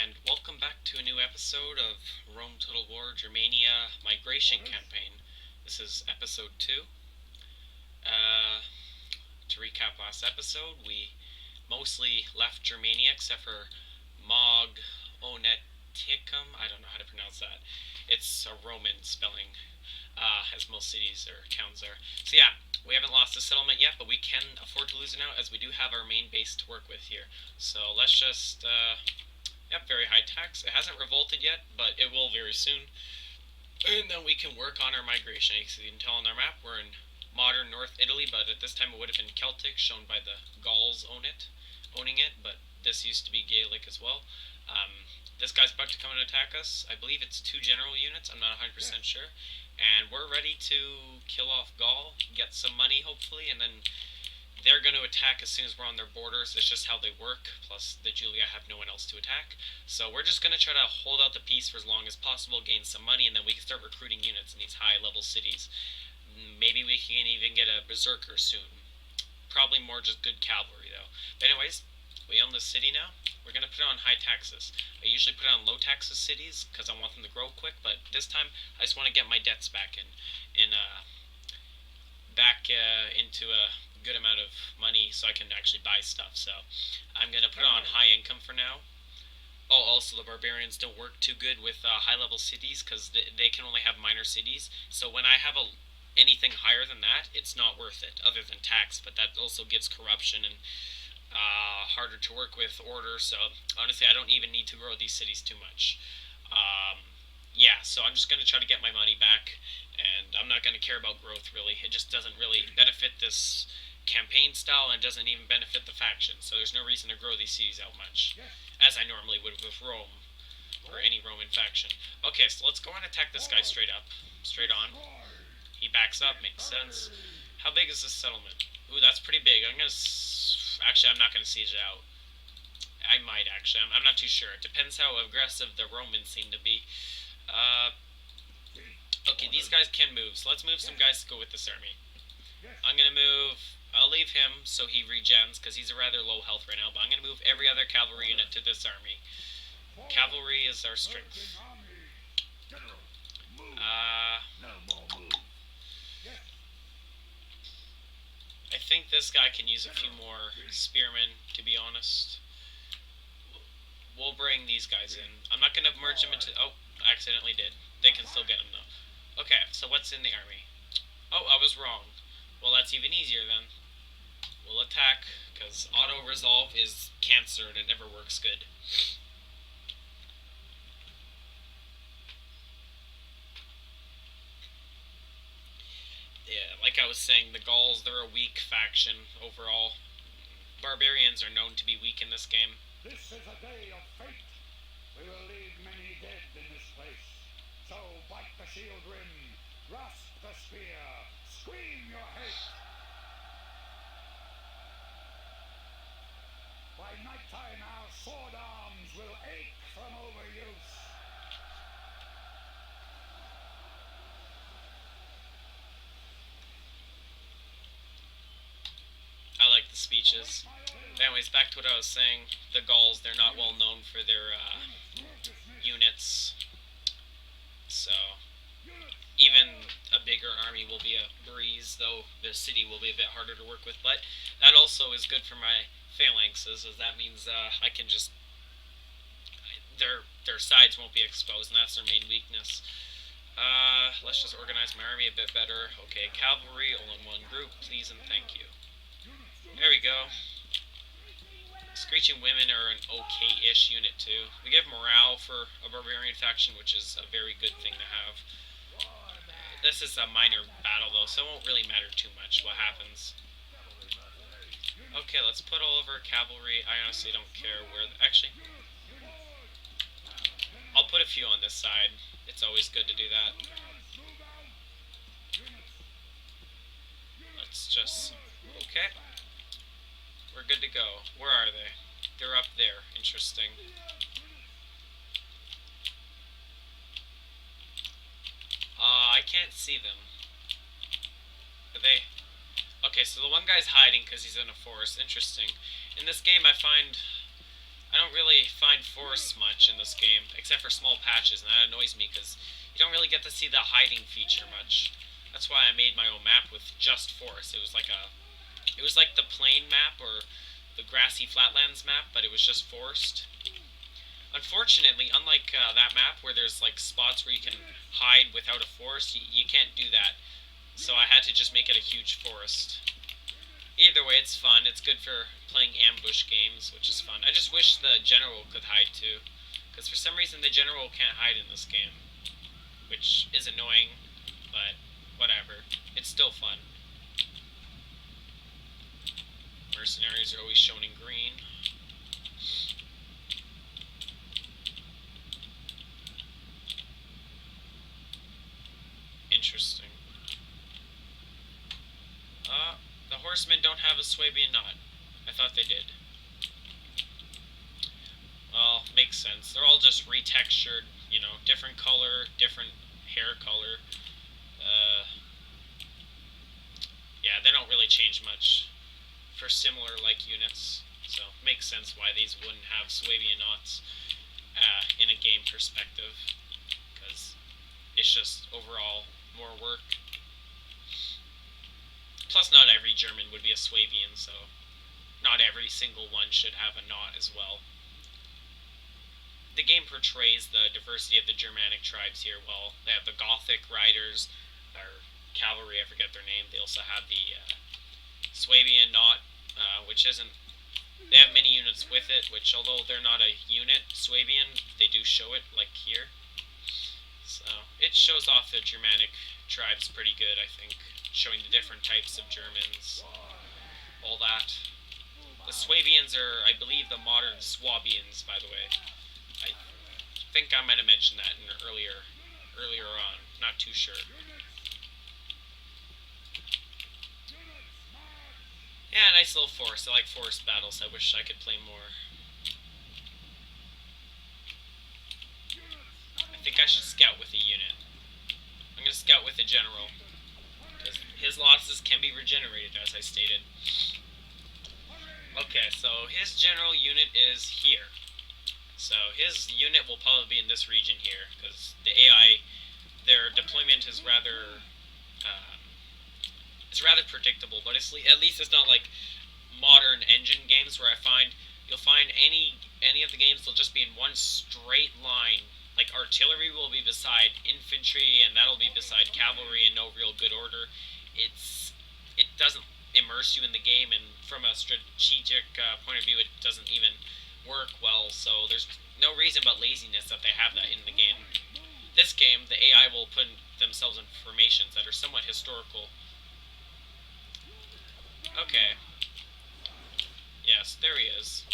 and welcome back to a new episode of Rome Total War Germania Migration Campaign. This is episode 2. Uh, to recap last episode, we mostly left Germania except for Mog Oneticum. I don't know how to pronounce that. It's a Roman spelling, as most cities or towns are. So yeah, we haven't lost a settlement yet, but we can afford to lose it now as we do have our main base to work with here. So let's just yep, very high tax. It hasn't revolted yet, but it will very soon. And then we can work on our migration. As you can tell on our map, we're in modern North Italy, but at this time it would have been Celtic, shown by the Gauls owning it. But this used to be Gaelic as well. This guy's about to come and attack us. I believe it's 2 general units. I'm not 100% sure. And we're ready to kill off Gaul, get some money hopefully, and then they're going to attack as soon as we're on their borders. It's just how they work. Plus, the Julia have no one else to attack. So we're just going to try to hold out the peace for as long as possible, gain some money, and then we can start recruiting units in these high-level cities. Maybe we can even get a berserker soon. Probably more just good cavalry, though. But anyways, we own this city now. We're going to put it on high taxes. I usually put it on low taxes cities because I want them to grow quick, but this time I just want to get my debts back into a good amount of money so I can actually buy stuff. So I'm going to put it on high income for now. Oh, also the barbarians don't work too good with high level cities because they can only have minor cities. So when I have anything higher than that, it's not worth it other than tax, but that also gives corruption and harder to work with order. So honestly, I don't even need to grow these cities too much. Yeah, so I'm just going to try to get my money back, and I'm not going to care about growth really. It just doesn't really benefit this campaign style and doesn't even benefit the faction, so there's no reason to grow these cities out much, as I normally would with Rome, or any Roman faction. Okay, so let's go and attack this guy straight up. Straight on. He backs up, makes sense. How big is this settlement? Ooh, that's pretty big. Actually, I'm not gonna siege it out. I might actually. I'm not too sure. It depends how aggressive the Romans seem to be. Okay, these guys can move, so let's move some guys to go with this army. I'm gonna move. I'll leave him so he regens because he's a rather low health right now. But I'm gonna move every other cavalry unit to this army. Cavalry is our strength. I think this guy can use a few more spearmen, to be honest. We'll bring these guys in. I'm not going to merge them into... Oh, I accidentally did. They can still get them, though. Okay, so what's in the army? Oh, I was wrong. Well, that's even easier, then. We'll attack, because auto-resolve is cancer, and it never works good. Yeah, like I was saying, the Gauls, they're a weak faction overall. Barbarians are known to be weak in this game. This is a day of fate. We will leave many dead in this place. So bite the shield rim, grasp the spear, scream your hate. By nighttime our sword arms will ache from overuse. I like the speeches. Anyways, back to what I was saying. The Gauls, they're not well known for their units. So, even a bigger army will be a breeze, though the city will be a bit harder to work with. But that also is good for my phalanxes, as that means I can just... Their sides won't be exposed, and that's their main weakness. Let's just organize my army a bit better. Okay, cavalry, all in one group, please and thank you. There we go. Screeching Women are an okay-ish unit too. We give morale for a barbarian faction, which is a very good thing to have. This is a minor battle though, so it won't really matter too much what happens. Okay, let's put all of our cavalry. I honestly don't care where... Actually, I'll put a few on this side. It's always good to do that. Let's just... Okay. We're good to go. Where are they? They're up there. Interesting. I can't see them. Are they... Okay, so the one guy's hiding because he's in a forest. Interesting. In this game, I find I don't really find forests much in this game, except for small patches, and that annoys me because you don't really get to see the hiding feature much. That's why I made my own map with just forest. It was like the plain map or the grassy flatlands map, but it was just forest. Unfortunately, unlike that map where there's like spots where you can hide without a forest, you can't do that. So I had to just make it a huge forest. Either way, it's fun. It's good for playing ambush games, which is fun. I just wish the general could hide too, because for some reason the general can't hide in this game, which is annoying, but whatever. It's still fun. Mercenaries are always shown in green. Interesting. The horsemen don't have a Swabian knot. I thought they did. Well, makes sense. They're all just retextured, different color, different hair color. Yeah, they don't really change much for similar like units. So makes sense why these wouldn't have Swabian knots in a game perspective, because it's just overall more work. Plus, not every German would be a Swabian, so not every single one should have a knot as well. The game portrays the diversity of the Germanic tribes here well. They have the Gothic riders, or cavalry, I forget their name. They also have the Swabian knot, which isn't... They have many units with it, which although they're not a unit, Swabian, they do show it, like here. So, it shows off the Germanic tribes pretty good, I think. Showing the different types of Germans, all that. The Swabians are, I believe, the modern Swabians, by the way. I think I might have mentioned that in earlier on. Not too sure. Yeah, nice little forest. I like forest battles. I wish I could play more. I think I should scout with a unit. I'm going to scout with a general. His losses can be regenerated, as I stated. Okay, so his general unit is here. So his unit will probably be in this region here, because the AI, their deployment is rather predictable, but at least it's not like modern engine games where you'll find any of the games they'll just be in one straight line. Like artillery will be beside infantry, and that'll be beside cavalry in no real good order. It doesn't immerse you in the game, and from a strategic point of view, it doesn't even work well. So there's no reason but laziness that they have that in the game. This game, the AI will put themselves in formations that are somewhat historical. Okay. Yes, there he is.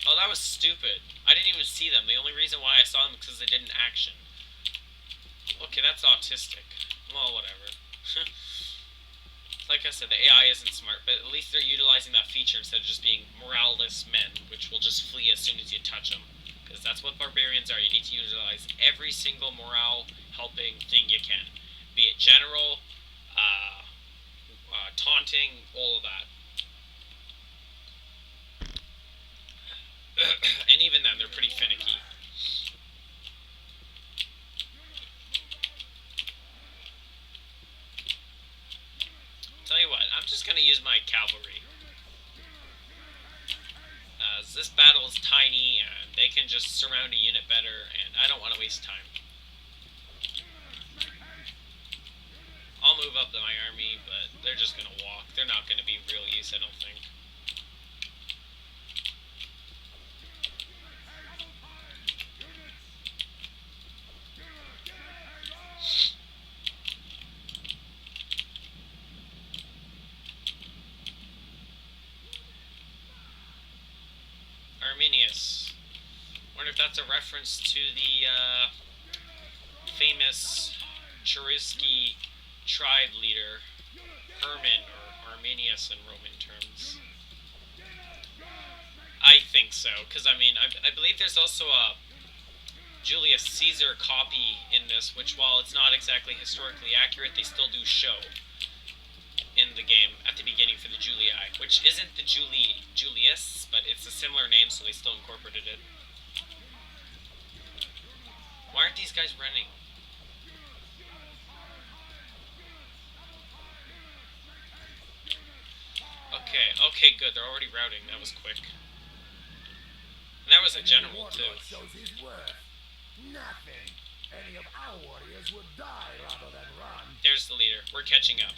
Oh, that was stupid. I didn't even see them. The only reason why I saw them is because they did an action. Okay, that's autistic. Well, whatever. Like I said, the AI isn't smart, but at least they're utilizing that feature instead of just being morale-less men, which will just flee as soon as you touch them. Because that's what barbarians are. You need to utilize every single morale-helping thing you can. Be it general, taunting, all of that. And even then, they're pretty finicky. Tell you what, I'm just going to use my cavalry. This battle is tiny, and they can just surround a unit better, and I don't want to waste time. I'll move up my army, but they're just going to walk. They're not going to be real use, I don't think. Arminius. Wonder if that's a reference to the famous Cherusci tribe leader, Herman, or Arminius in Roman terms. I think so, because I mean, I believe there's also a Julius Caesar copy in this, which while it's not exactly historically accurate, they still do show in the the game at the beginning for the Julii, which isn't the Julius, but it's a similar name, so they still incorporated it. Why aren't these guys running? Okay, good. They're already routing. That was quick. And that was a general, too. Shows his worth. Nothing. Any of our warriors would die rather than run. There's the leader. We're catching up.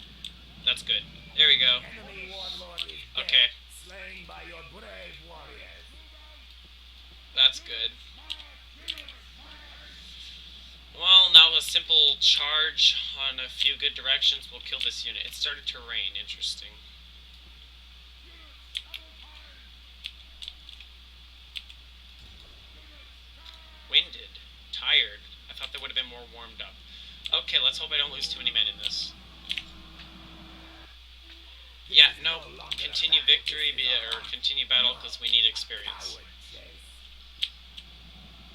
That's good. There we go. Enemy warlord is dead, Okay. slain by your brave warriors. That's good. Well, now a simple charge on a few good directions will kill this unit. It started to rain. Interesting. Winded. Tired. I thought they would have been more warmed up. Okay, let's hope I don't lose too many men in this. Yeah, no. Continue victory, or continue battle, because we need experience.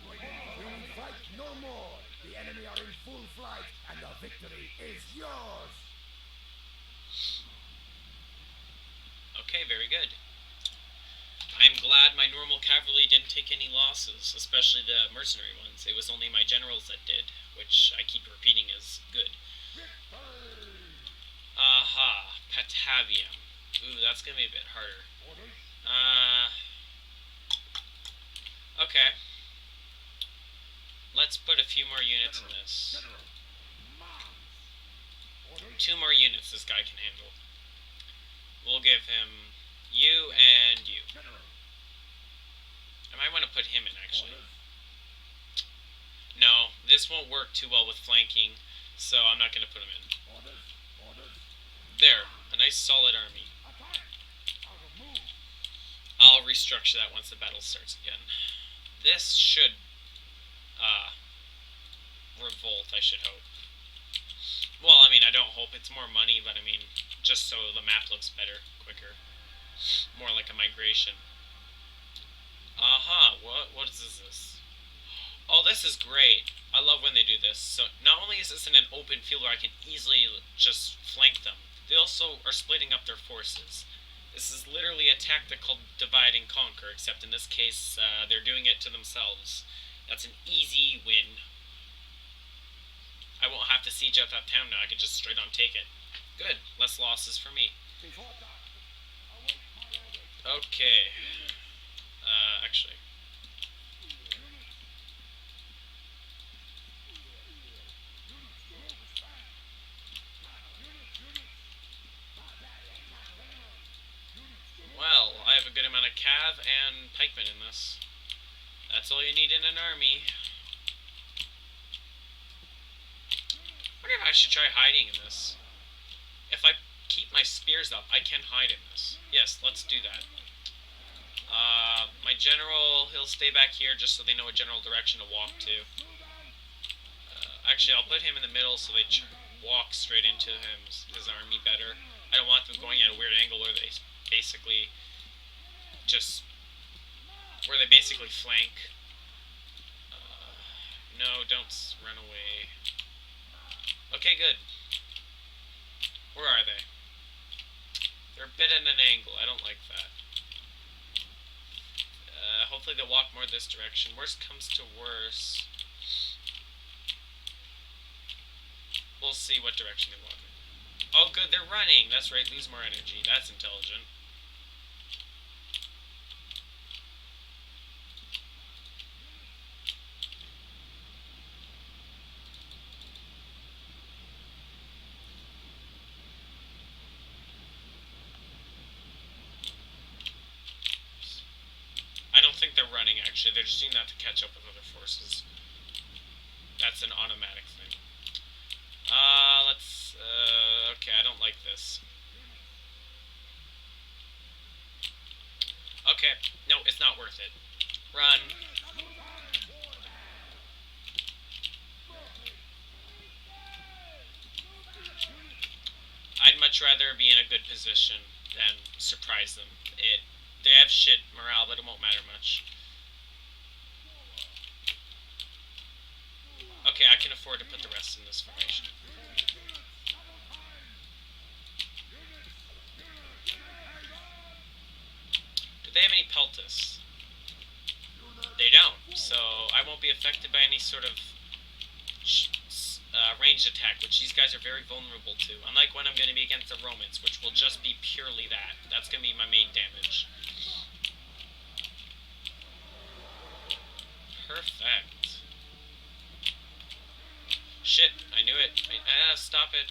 We will fight no more. The enemy are in full flight, and the victory is yours. Okay, very good. I'm glad my normal cavalry didn't take any losses, especially the mercenary ones. It was only my generals that did, which I keep repeating is good. Aha, Patavium. Ooh, that's gonna be a bit harder. Okay. Let's put a few more units in this. 2 more units this guy can handle. We'll give him you and you. I might want to put him in, actually. No, this won't work too well with flanking, so I'm not going to put him in. There, a nice solid army. I'll restructure that once the battle starts again. This should revolt, I should hope. Well, I mean, I don't hope. It's more money, but I mean, just so the map looks better, quicker. More like a migration. Aha, what is this? Oh, this is great. I love when they do this. So, not only is this in an open field where I can easily just flank them, they also are splitting up their forces. This is literally a tactic called divide and conquer, except in this case, they're doing it to themselves. That's an easy win. I won't have to siege up that town now. I can just straight on take it. Good. Less losses for me. Okay. Actually. Well, I have a good amount of cav and pikemen in this. That's all you need in an army. I wonder if I should try hiding in this. If I keep my spears up, I can hide in this. Yes, let's do that. My general, he'll stay back here just so they know a general direction to walk to. Actually, I'll put him in the middle so they walk straight into his army better. I don't want them going at a weird angle where they basically flank. No, don't run away. Okay, good. Where are they? They're a bit at an angle. I don't like that. Hopefully they'll walk more this direction. Worst comes to worst. We'll see what direction they walk in. Oh, good, they're running. That's right, lose more energy. That's intelligent. I don't think they're running, actually. They're just doing that to catch up with other forces. That's an automatic thing. Okay, I don't like this. Okay, no, it's not worth it. Run. I'd much rather be in a good position than surprise them. They have shit morale, but it won't matter much. Okay, I can afford to put the rest in this formation. Do they have any peltus? They don't, so I won't be affected by any sort of ranged attack, which these guys are very vulnerable to. Unlike when I'm going to be against the Romans, which will just be purely that. That's going to be my main damage. Perfect. Shit, I knew it. Stop it.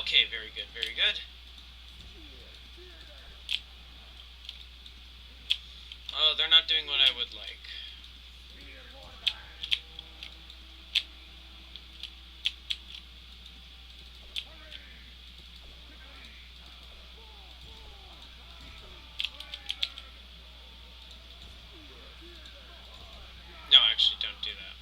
Okay, very good, very good. Oh, they're not doing what I would like. No, actually, don't do that.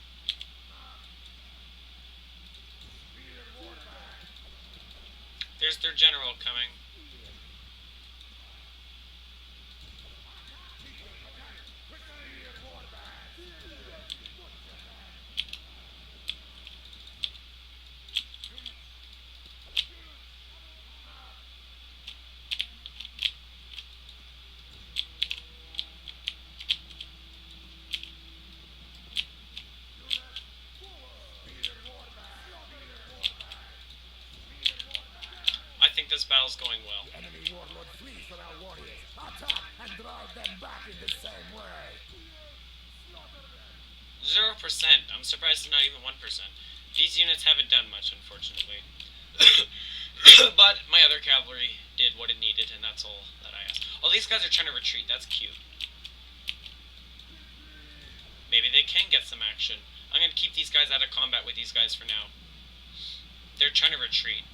There's their general coming. I think this battle's going well. The enemy warlord flees from our warriors. Attack and drive them back in the same way. 0%. I'm surprised it's not even 1%. These units haven't done much, unfortunately. But my other cavalry did what it needed, and that's all that I asked. Oh, these guys are trying to retreat. That's cute. Maybe they can get some action. I'm going to keep these guys out of combat with these guys for now. They're trying to retreat.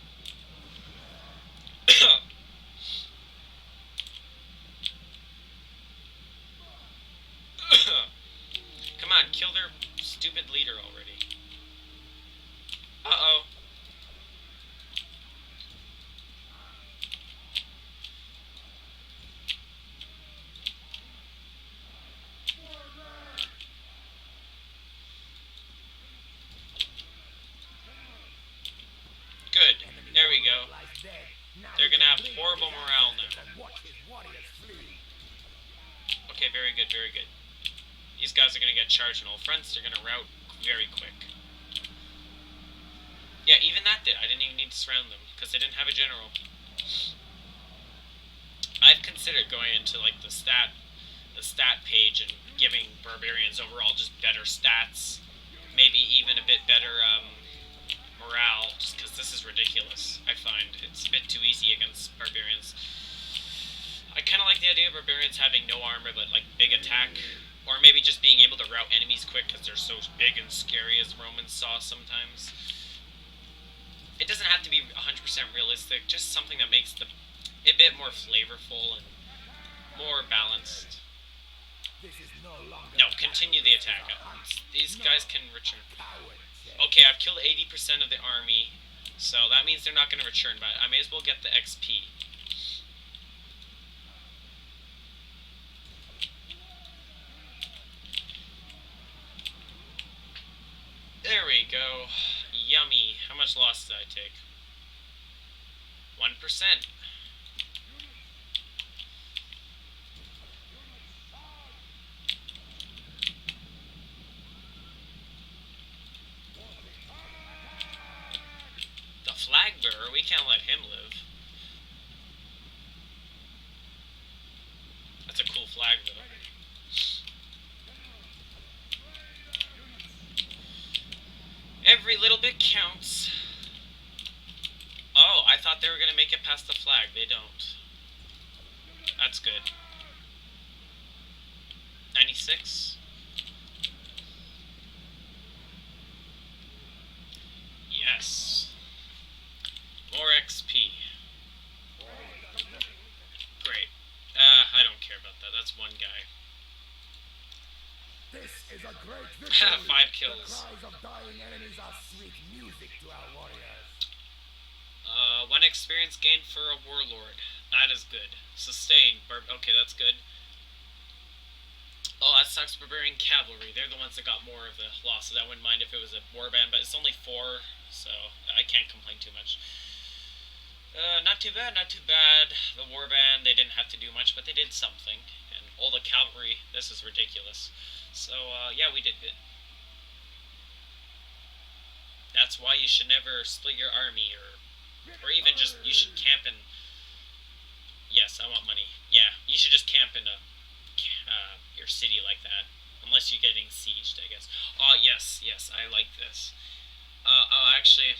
Come on, kill their stupid leader already. Uh-oh. Good. There we go. They're gonna have horrible morale now. Okay, very good, very good. These guys are gonna get charged on all fronts. They're gonna rout very quick. Yeah, even that did. I didn't even need to surround them because they didn't have a general. I've considered going into like the stat page and giving barbarians overall just better stats, maybe even a bit better morale, just because this is ridiculous. I find it's a bit too easy against barbarians. I kind of like the idea of barbarians having no armor but like big attack, or maybe just being able to rout enemies quick because they're so big and scary, as Romans saw sometimes. It doesn't have to be 100% realistic, just something that makes a bit more flavorful and more balanced. No, continue the attack. These guys can return. Okay, I've killed 80% of the army, so that means they're not going to return, but I may as well get the XP. There we go. Yummy. How much loss did I take? 1%. The flag bearer, we can't let him live. That's a cool flag, though. Every little bit counts. Oh, I thought they were going to make it past the flag. They don't. That's good. 96. Yes. More XP. Great. I don't care about that. That's one guy. This is a great victory. 5 kills. The cries of dying enemies are sweet music to our warriors. 1 experience gained for a warlord. That is good. Sustained. Okay, that's good. Oh, that sucks. Barbarian cavalry. They're the ones that got more of the losses. I wouldn't mind if it was a warband, but it's only 4, so I can't complain too much. Not too bad, not too bad. The warband, they didn't have to do much, but they did something. And all the cavalry, this is ridiculous. So, yeah, we did good. That's why you should never split your army, or even just, you should camp in... Yes, I want money. Yeah, you should just camp in your city like that. Unless you're getting sieged, I guess. Oh, yes, I like this. Actually...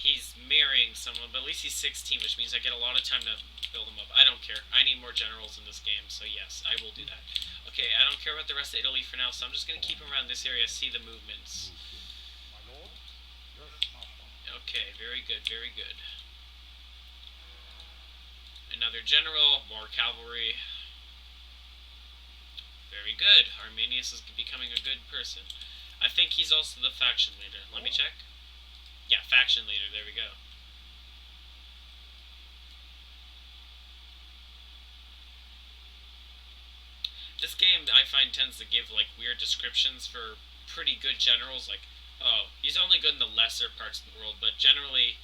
He's marrying someone, but at least he's 16, which means I get a lot of time to build him up. I don't care. I need more generals in this game, so yes, I will do that. Okay, I don't care about the rest of Italy for now, so I'm just going to keep him around this area, see the movements. Okay, very good, very good. Another general, more cavalry. Very good. Arminius is becoming a good person. I think he's also the faction leader. Let me check. Yeah, faction leader, there we go. This game, I find, tends to give, like, weird descriptions for pretty good generals, like, oh, he's only good in the lesser parts of the world, but generally,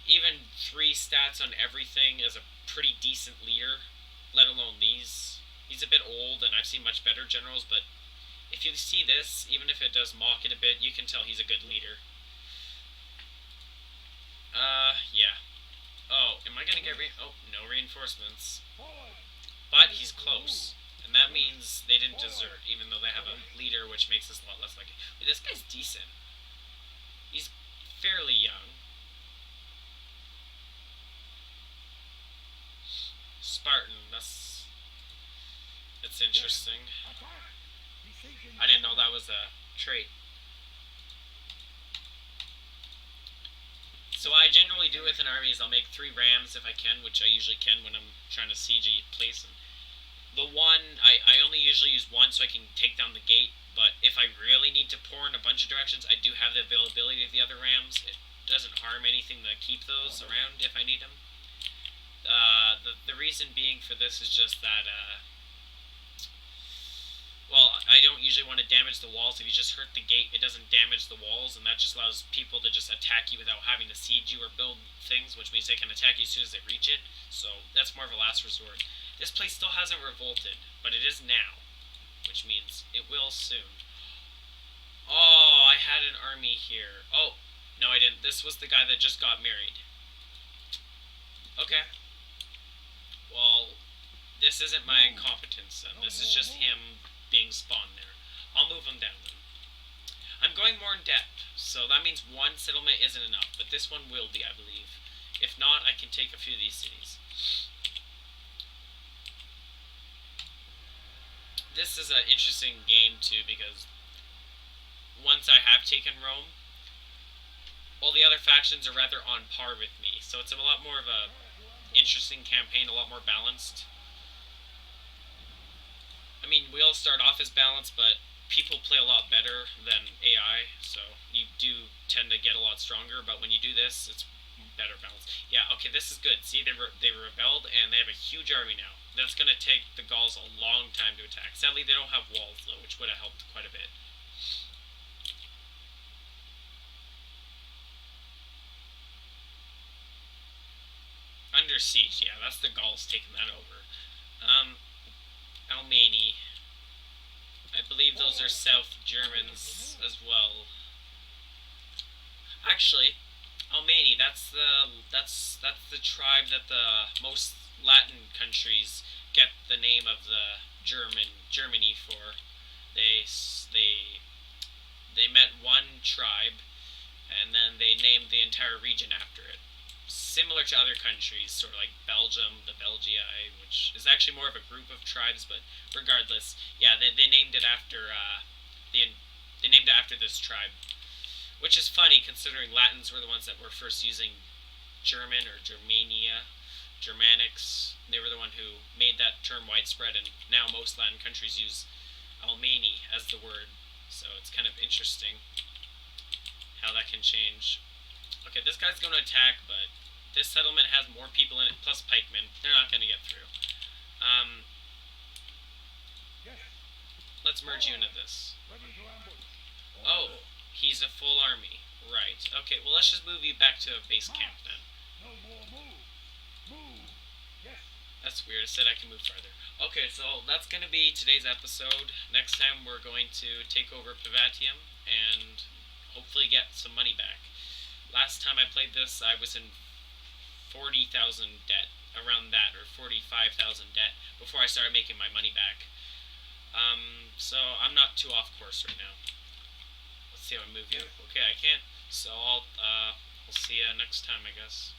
even 3 stats on everything is a pretty decent leader, let alone these. He's a bit old, and I've seen much better generals, but if you see this, even if it does mock it a bit, you can tell he's a good leader. Yeah. Oh, am I gonna get oh, no reinforcements. But he's close. And that means they didn't desert, even though they have a leader, which makes this a lot less likely. Wait, this guy's decent. He's fairly young. Spartan, that's interesting. I didn't know that was a trait. So what I generally do with an army is I'll make 3 rams if I can, which I usually can when I'm trying to siege a place. And the one, I only usually use 1 so I can take down the gate, but if I really need to pour in a bunch of directions, I do have the availability of the other rams. It doesn't harm anything to keep those around if I need them. The reason being for this is just that, well, I don't usually want to damage the walls. If you just hurt the gate, it doesn't damage the walls, and that just allows people to just attack you without having to siege you or build things, which means they can attack you as soon as they reach it. So that's more of a last resort. This place still hasn't revolted, but it is now, which means it will soon. Oh, I had an army here. Oh, no I didn't. This was the guy that just got married. Okay. Well, this isn't my incompetence, and this is just him being spawned there. I'll move him down then. I'm going more in depth, so that means 1 settlement isn't enough, but this one will be, I believe. If not, I can take a few of these cities. This is an interesting game too, because once I have taken Rome, all the other factions are rather on par with me, so it's a lot more of a interesting campaign, a lot more balanced. I mean, we all start off as balanced, but people play a lot better than AI, so you do tend to get a lot stronger, but when you do this, it's better balanced. Yeah, okay, this is good. See, they rebelled, and they have a huge army now. That's going to take the Gauls a long time to attack. Sadly, they don't have walls, though, which would have helped quite a bit. Under siege, yeah, that's the Gauls taking that over. Almani. I believe those are South Germans as well. Actually, Almani, that's the tribe that the most Latin countries get the name of the Germany for. They met one tribe, and then they named the entire region after it. Similar to other countries, sort of like Belgium, the Belgii, which is actually more of a group of tribes, but regardless, yeah, they named it after they named it after this tribe, which is funny considering Latins were the ones that were first using German or Germania, Germanics. They were the one who made that term widespread, and now most Latin countries use Almani as the word. So it's kind of interesting how that can change. Okay, this guy's going to attack, but this settlement has more people in it, plus pikemen. They're not going to get through. Yes. Let's merge you into this. Ready to ambush. Oh, he's a full army. Right. Okay, well, let's just move you back to base camp then. No more move. Move. Yes. That's weird. It said I can move farther. Okay, so that's going to be today's episode. Next time we're going to take over Patavium and hopefully get some money back. Last time I played this, I was in 40,000 debt, around that, or 45,000 debt, before I started making my money back. So I'm not too off course right now. Let's see how I move you. Okay, I can't. So we'll see you next time, I guess.